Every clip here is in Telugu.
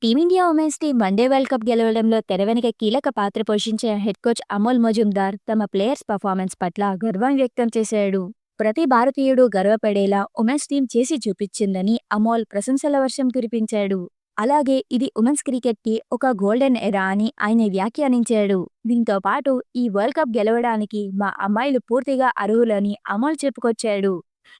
Team India women's team one day world cup గెలవడంలో తెరవెనుక కీలక పాత్ర పోషించిన హెడ్ కోచ్ అమోల్ మజుందార్ తమ ప్లేయర్స్ పర్ఫార్మెన్స్ పట్ల గర్వం వ్యక్తం చేశాడు. ప్రతి భారతీయుడు గర్వపడేలా ఉమెన్స్ టీం చేసి చూపించిందని అమోల్ ప్రశంసల వర్షం కురిపించాడు. అలాగే ఇది ఉమెన్స్ క్రికెట్కి ఒక గోల్డెన్ ఎరా అని ఆయన వ్యాఖ్యానించాడు. దీంతో పాటు ఈ వరల్డ్ కప్ గెలవడానికి మా అమ్మాయిలు పూర్తిగా అర్హులని అమోల్ చెప్పుకొచ్చాడు.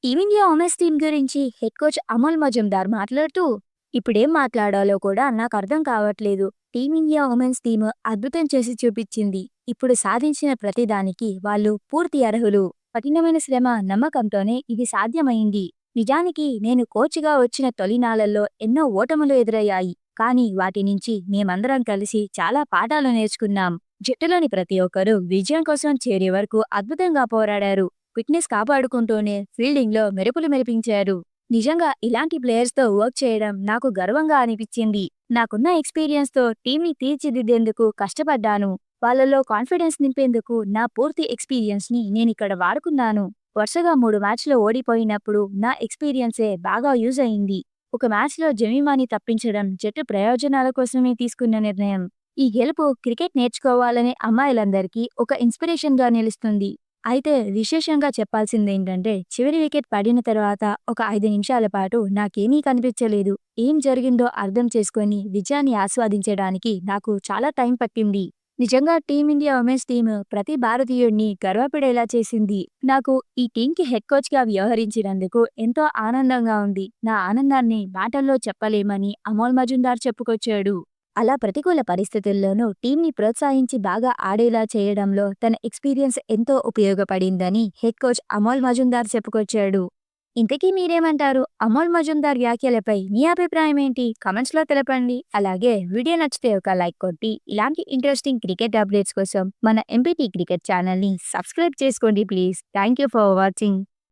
టీమిండియా ఉమెన్స్ టీం గురించి హెడ్ కోచ్ అమోల్ మజుందార్ మాట్లాడుతూ, ఇప్పుడేం మాట్లాడాలో కూడా నాకు అర్థం కావట్లేదు. టీమిండియా ఉమెన్స్ టీమ్ అద్భుతం చేసి చూపించింది. ఇప్పుడు సాధించిన ప్రతిదానికి వాళ్ళు పూర్తి అర్హులు. కఠినమైన శ్రమ, నమ్మకంతోనే ఇది సాధ్యమైంది. నిజానికి నేను కోచ్గా వచ్చిన తొలినాళ్లలో ఎన్నో ఓటములు ఎదురయ్యాయి. కానీ వాటి నుంచి మేమందరం కలిసి చాలా పాఠాలు నేర్చుకున్నాం. జట్టులోని ప్రతి ఒక్కరూ విజయం కోసం చేరే వరకు అద్భుతంగా పోరాడారు. ఫిట్నెస్ కాపాడుకుంటూనే ఫీల్డింగ్లో మెరుపులు మెరిపించారు. నిజంగా ఇలాంటి ప్లేయర్స్తో వర్క్ చేయడం నాకు గర్వంగా అనిపించింది. నాకున్న ఎక్స్పీరియన్స్తో టీంని తీర్చిదిద్దేందుకు కష్టపడ్డాను. వాళ్ళలో కాన్ఫిడెన్స్ నింపేందుకు నా పూర్తి ఎక్స్పీరియన్స్ని నేనిక్కడ వాడుకున్నాను. వరుసగా 3 మ్యాచ్లు ఓడిపోయినప్పుడు నా ఎక్స్పీరియన్సే బాగా యూజ్ అయింది. ఒక మ్యాచ్లో జమీమాని తప్పించడం జట్టు ప్రయోజనాల కోసమే తీసుకున్న నిర్ణయం. ఈ గెలుపు క్రికెట్ నేర్చుకోవాలనే అమ్మాయిలందరికీ ఒక ఇన్స్పిరేషన్గా నిలుస్తుంది. అయితే విశేషంగా చెప్పాల్సిందేంటంటే, చివరి వికెట్ పడిన తర్వాత ఒక 5 నిమిషాల పాటు నాకేమీ కనిపించలేదు. ఏం జరిగిందో అర్థం చేసుకొని విజయాన్ని ఆస్వాదించడానికి నాకు చాలా టైం పట్టింది. నిజంగా టీమిండియా ఉమెన్స్ టీమ్ ప్రతి భారతీయుడిని గర్వపడేలా చేసింది. నాకు ఈ టీంకి హెడ్ కోచ్గా వ్యవహరించినందుకు ఎంతో ఆనందంగా ఉంది. నా ఆనందాన్ని మాటల్లో చెప్పలేమని అమోల్ మజుందార్ చెప్పుకొచ్చాడు. అలా ప్రతికూల పరిస్థితుల్లోనూ టీంని ప్రోత్సహించి బాగా ఆడేలా చేయడంలో తన ఎక్స్పీరియన్స్ ఎంతో ఉపయోగపడిందని హెడ్ కోచ్ అమోల్ మజుందార్ చెప్పుకొచ్చాడు. ఇంతకీ మీరేమంటారు? అమోల్ మజుందార్ వ్యాఖ్యలపై మీ అభిప్రాయం ఏంటి? కమెంట్స్లో తెలపండి. అలాగే వీడియో నచ్చితే ఒక లైక్ కొట్టి ఇలాంటి ఇంట్రెస్టింగ్ క్రికెట్ అప్డేట్స్ కోసం మన ఎంపీటీ క్రికెట్ ఛానల్ని సబ్స్క్రైబ్ చేసుకోండి please. Thank you for watching.